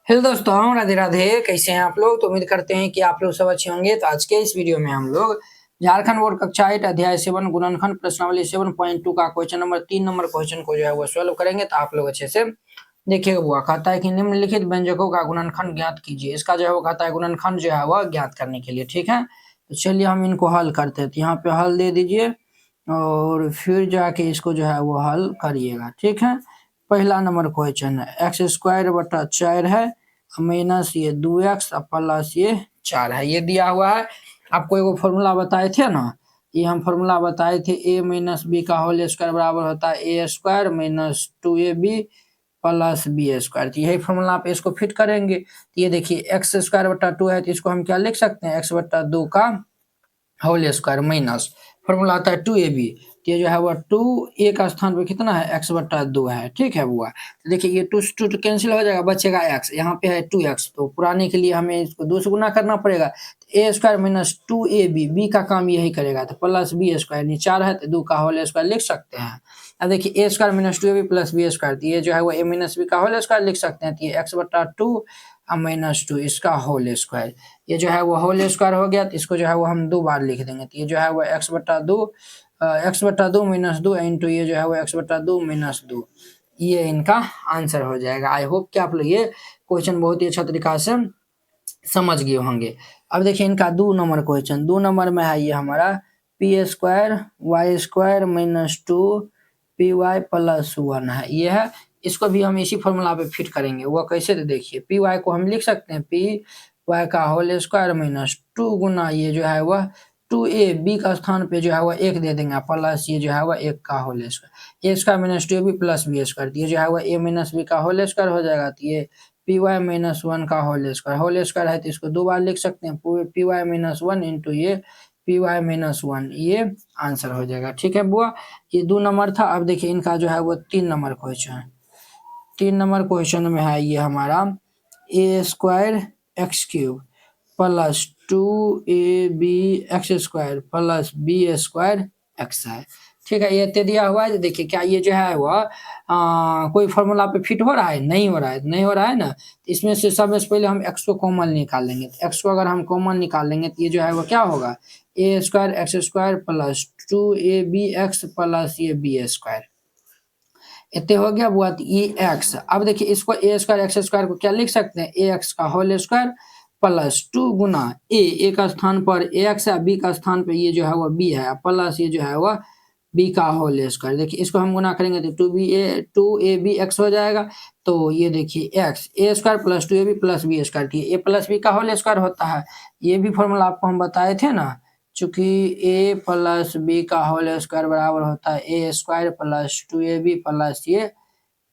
Hello दोस्तों, राधे राधे। कैसे हैं आप लोग? तो उम्मीद करते हैं कि आप लोग सब अच्छे होंगे। तो आज के इस वीडियो में हम लोग झारखंड बोर्ड कक्षा 8 अध्याय 7 गुणनखंड प्रश्नावली 7.2 का क्वेश्चन नंबर 3 नंबर क्वेश्चन को जो है वो सॉल्व करेंगे। तो आप लोग अच्छे से देखिएगा। हुआ कहता है कि निम्नलिखित व्यंजकों का गुणनखंड ज्ञात कीजिए। इसका जो है वो कहता है गुणनखंड जो है वह ज्ञात करने के लिए। ठीक है, तो चलिए हम इनको हल करते हैं। तो यहाँ पे हल दे दीजिए और फिर जाके इसको जो है वो हल करिएगा। ठीक है, पहला नंबर क्वेश्चन है एक्स स्क्वायर बटा 4 है माइनस ये 2x प्लस ये 4 है। ये दिया हुआ है। आपको एगो फॉर्मूला बताए थे ना, ये हम फॉर्मूला बताए थे a माइनस बी का होल स्क्वायर बराबर होता है a square minus 2ab plus B square. तो यही फॉर्मूला आप इसको फिट करेंगे। तो ये देखिए एक्स स्क्वायर बटा 2 है, तो इसको हम क्या लिख सकते हैं, एक्स बटा 2 का होल स्क्वायर माइनस फॉर्मूला आता है 2ab। ये जो है वो 2 a का स्थान पे कितना है, x बटा 2 है। ठीक है बुआ, तो देखिए ये 2 2 कैंसिल हो जाएगा, बचेगा x। यहाँ पे है 2x, तो पुराने के लिए हमें इसको 2 से गुना करना पड़ेगा। तो a square minus 2ab, b का काम यही करेगा। तो प्लस बी स्क्वायर, यानी 4 है तो 2 का होल स्क्वायर लिख सकते हैं। अब देखिए a square minus 2ab plus B square, तो ये जो है वो a माइनस बी का होल स्क्वायर लिख सकते हैं। तो ये x बटा 2 माइनस 2 इसका होल स्क्वायर, ये जो है वो होल स्क्वायर हो गया। तो इसको जो है वो हम 2 बार लिख देंगे। तो ये जो है वो x बटा 2 माइनस 2 इंटू ये जो है वो x बटा 2 माइनस 2, ये इनका आंसर हो जाएगा। आई होप कि आप लोग ये क्वेश्चन बहुत ही अच्छा तरीका से समझ गए होंगे। अब देखिए इनका 2 नंबर क्वेश्चन, 2 नंबर में है ये हमारा P square Y square minus 2 P Y plus 1 है। ये है, इसको भी हम इसी फॉर्मूला पे फिट करेंगे। वो कैसे, तो देखिए पी वाई को हम लिख सकते हैं पी वाई का होल स्क्वायर माइनस 2 गुना ये जो है वह 2a, बी का स्थान पे जो है वह 1 दे देंगे प्लस ये जो है वह 1 का whole square, A square minus 2ab plus B square. ये जो है वह a माइनस बी का होल स्क्वायर हो जाएगा। तो ये पी वाई माइनस 1 का होल स्क्वायर है, तो इसको 2 बार लिख सकते हैं, पी वाई माइनस 1 इंटू ये पी वाई माइनस 1, ये आंसर हो जाएगा। ठीक है बुआ, ये 2 नंबर था। अब देखिए इनका जो है वो 3 नंबर क्वेश्चन, 3 नंबर क्वेश्चन में है ये हमारा A square X cube plus 2ab X square plus B square X है। ठीक है, ये इतने दिया हुआ है। देखिए क्या ये जो है वह कोई फॉर्मूला पे फिट हो रहा है, नहीं हो रहा है, नहीं हो रहा है ना। तो इसमें से सब से पहले हम x को कॉमन निकालेंगे। तो x को अगर हम कॉमन निकालेंगे तो ये जो है वो क्या होगा, A square X square plus 2ab X plus ये बी स्क्वायर, इतने हो गया बुआ। ये एक्स, अब देखिए इसको ए स्क्वायर एक्स स्क्वायर को क्या लिख सकते हैं, ए एक्स का होल स्क्वायर प्लस 2 गुना ए का स्थान पर ए एक्स है, बी का स्थान पर ये जो है वह बी है, प्लस ये जो है वह बी का होल स्क्वायर। देखिए इसको हम गुना करेंगे तो 2ab एक्स हो जाएगा। तो ये देखिए X A square plus 2ab plus B square, A plus B का होल स्क्वायर होता है। ये भी फॉर्मूला आपको हम बताए थे ना, चूंकि ए प्लस बी का होल स्क्वायर बराबर होता है A square plus 2ab plus ये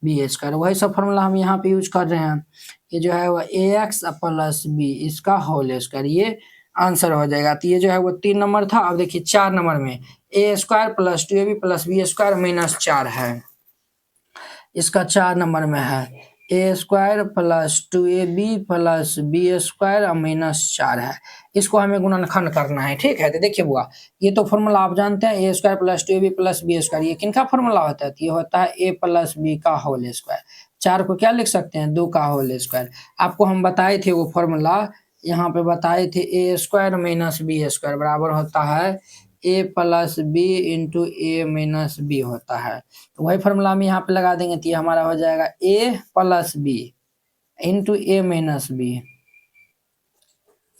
बी स्क्वायर, वही सब फॉर्मूला हम यहाँ पे यूज कर रहे हैं। ये जो है वो ए एक्स प्लस बी इसका होल स्क्वायर, ये आंसर हो जाएगा। तो ये जो है वो 3 नंबर था। अब देखिए 4 नंबर में A square plus 2ab plus B square minus 4 है। इसका 4 नंबर में है A square plus 2ab plus B square minus 4 है। इसको हमें गुणनखंड करना है। ठीक है, तो देखिए बुआ, ये तो फॉर्मूला आप जानते हैं, A square plus 2ab plus B square, ये किनका फॉर्मूला होता है, तो ये होता है ए प्लस बी का होल स्क्वायर। 4 को क्या लिख सकते हैं, 2 का होल स्क्वायर। आपको हम बताए थे वो फॉर्मूला, यहाँ पे बताए थे ए स्क्वायर माइनस बी स्क्वायर बराबर होता है A plus B into A minus B होता है। तो वही फॉर्मूला हम यहाँ पे लगा देंगे, तो ये हमारा हो जाएगा ए प्लस बी इंटू ए माइनस बी,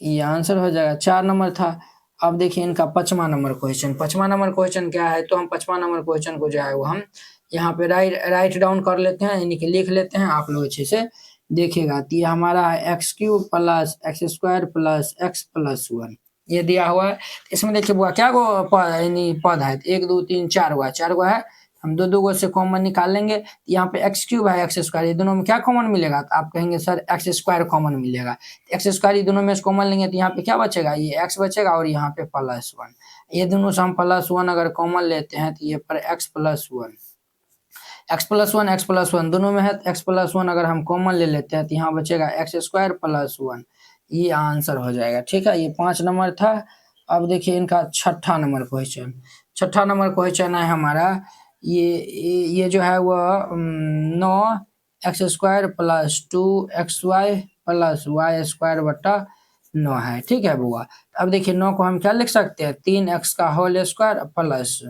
ये आंसर हो जाएगा। 4 नंबर था। अब देखिए इनका 5वां नंबर क्वेश्चन, 5वां नंबर क्वेश्चन क्या है, तो हम 5वां नंबर क्वेश्चन को जो है वो हम यहाँ पे राइट डाउन कर लेते हैं, यानी कि लिख लेते हैं। आप लोग अच्छे से देखिएगा। तो ये हमारा है x cube plus x square plus x plus 1, ये दिया हुआ है। इसमें देखिए बुआ क्या गो पद है, 1 2 3 4 हुआ, 4 गो है। हम 2 2 गो से कॉमन निकाल लेंगे। यहाँ पे एक्स क्यूब है एक्स स्क्वायर, ये दोनों में क्या कॉमन मिलेगा, तो आप कहेंगे सर एक्स स्क्वायर कॉमन मिलेगा। एक्स स्क्वायर ये दोनों में से कॉमन लेंगे तो यहाँ पे क्या बचेगा, ये एक्स बचेगा और यहाँ पे प्लस 1। ये दोनों से हम प्लस 1 अगर कॉमन लेते हैं तो ये पर एक्स प्लस 1, एक्स प्लस 1 दोनों में है। एक्स प्लस 1 अगर हम कॉमन ले लेते हैं तो यहाँ बचेगा एक्स स्क्वायर प्लस 1, ये आंसर हो जाएगा। ठीक है, ये 5 नंबर था। अब देखिए इनका 6ठा नंबर क्वेश्चन, 6ठा नंबर क्वेश्चन है हमारा ये जो है वह 9 X square plus 2xy plus Y square बटा 9 है। ठीक है बुआ। अब देखिए 9 को हम क्या लिख सकते हैं, 3x का होल स्क्वायर प्लस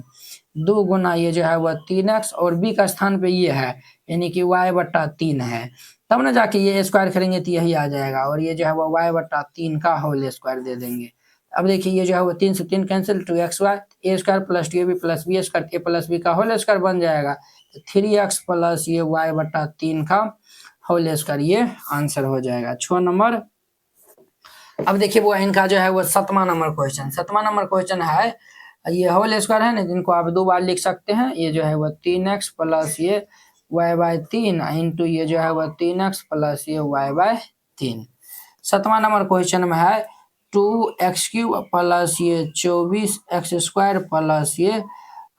2 गुना ये जो है वह 3x और b का स्थान पे ये है यानी कि y बटा 3 है, तब ना जाके ये स्क्वायर करेंगे तो यही आ जाएगा और ये जो है वो y बटा 3 का होल स्क्वायर दे देंगे। अब देखिए ये जो है वो 3 से 3 cancel, 2xy a square plus 2ab plus b square a plus b का होल स्क्वायर बन जाएगा, तो 3x प्लस ये y बटा 3 का होल स्क्वायर, ये आंसर हो जाएगा 6 नंबर। अब देखिए वो इनका जो है वो 7वां नंबर क्वेश्चन, 7वां नंबर क्वेश्चन है, ये होल स्क्वायर है ना जिनको आप 2 बार लिख सकते हैं, ये जो है वो 3x प्लस ये y बाय 3 इंटू ये जो है वो 3x प्लस ये y बाय 3। 7वां नंबर क्वेश्चन में है 2x³ प्लस ये 24x स्क्वायर प्लस ये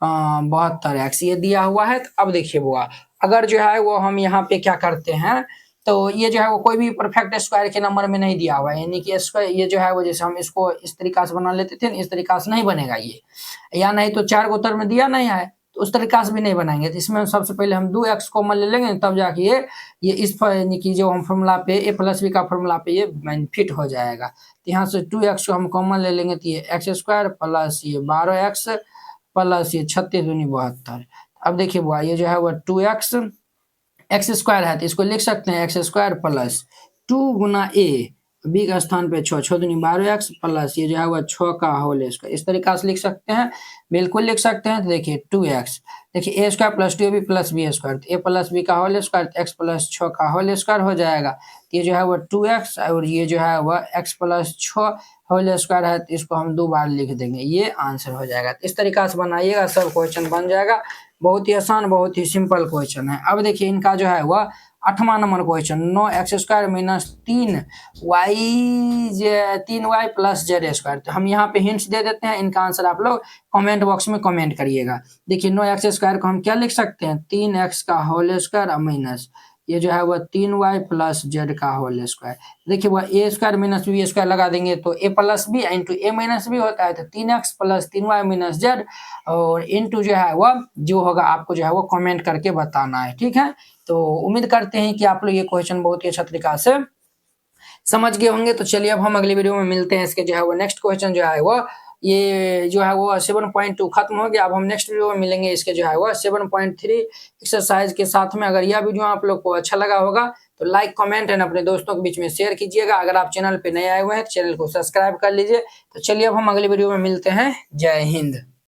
72x ये दिया हुआ है। तो अब देखिए बुआ, अगर जो है वो हम यहाँ पे क्या करते हैं, तो ये जो है वो कोई भी परफेक्ट स्क्वायर के नंबर में नहीं दिया हुआ है, यानी कि स्क्वायर ये जो है वो जैसे हम इसको इस तरीका से बना लेते थे, इस तरीका से नहीं बनेगा ये, या नहीं तो 4 को उत्तर में दिया नहीं है तो उस तरीका से भी नहीं बनाएंगे। तो इसमें सबसे पहले हम 2x कॉमन ले लेंगे, तब जाके ये इस यानी कि जो हम फॉर्मूला पे a प्लस बी का फॉर्मूला पे ये फिट हो जाएगा। तो यहाँ से 2x को हम कॉमन ले लेंगे तो ये एक्स स्क्वायर प्लस ये 12x प्लस ये 36 दूनी 72। अब देखिए बुआ ये जो है वो 2x एक्स स्क्वायर है तो इसको लिख सकते हैं एक्स स्क्वायर प्लस 2 गुना a, बी का स्थान पे 6 दूनी 12x प्लस ये जो है वह 6 का होल स्क्वायर, इस तरीका से लिख सकते हैं, बिल्कुल लिख सकते हैं। तो देखिए 2x, देखिए a square plus 2ab plus B square, तो a प्लस बी का होल स्क्वायर x प्लस 6 का होल स्क्वायर हो जाएगा। ये जो है वह 2x और ये जो है वह x प्लस 6 होल स्क्वायर है, तो इसको हम 2 बार लिख देंगे, ये आंसर हो जाएगा। इस तरीका से बनाइएगा, सब क्वेश्चन बन जाएगा। बहुत ही आसान, बहुत ही सिंपल क्वेश्चन है। अब देखिए इनका जो है वह 8वां number question, 9x square minus 3y plus Z square. तो हम यहाँ पे हिंट्स दे देते हैं, इनका आंसर आप लोग कमेंट बॉक्स में कमेंट करिएगा। देखिए 9x स्क्वायर को हम क्या लिख सकते हैं, 3x का होल स्क्वायर माइनस ये जो है वह 3y प्लस जेड का होल स्क्वायर। देखिए वह a square minus B square लगा देंगे तो a plus B into a minus B होता है, तो 3x plus 3y minus Z और इंटू जो है वह जो होगा आपको जो है वो कमेंट करके बताना है। ठीक है, तो उम्मीद करते हैं कि आप लोग ये क्वेश्चन बहुत ही अच्छा तरीका से समझ गए होंगे। तो चलिए अब हम अगली वीडियो में मिलते हैं। इसके जो है वो नेक्स्ट क्वेश्चन जो है वो ये जो है वो 7.2 खत्म हो गया। अब हम नेक्स्ट वीडियो में मिलेंगे, इसके जो है वो 7.3 एक्सरसाइज के साथ में। अगर यह वीडियो आप लोग को अच्छा लगा होगा तो लाइक कमेंट एंड अपने दोस्तों के बीच में शेयर कीजिएगा। अगर आप चैनल पे नए आए हुए हैं तो चैनल को सब्सक्राइब कर लीजिए। तो चलिए अब हम अगली वीडियो में मिलते हैं। जय हिंद।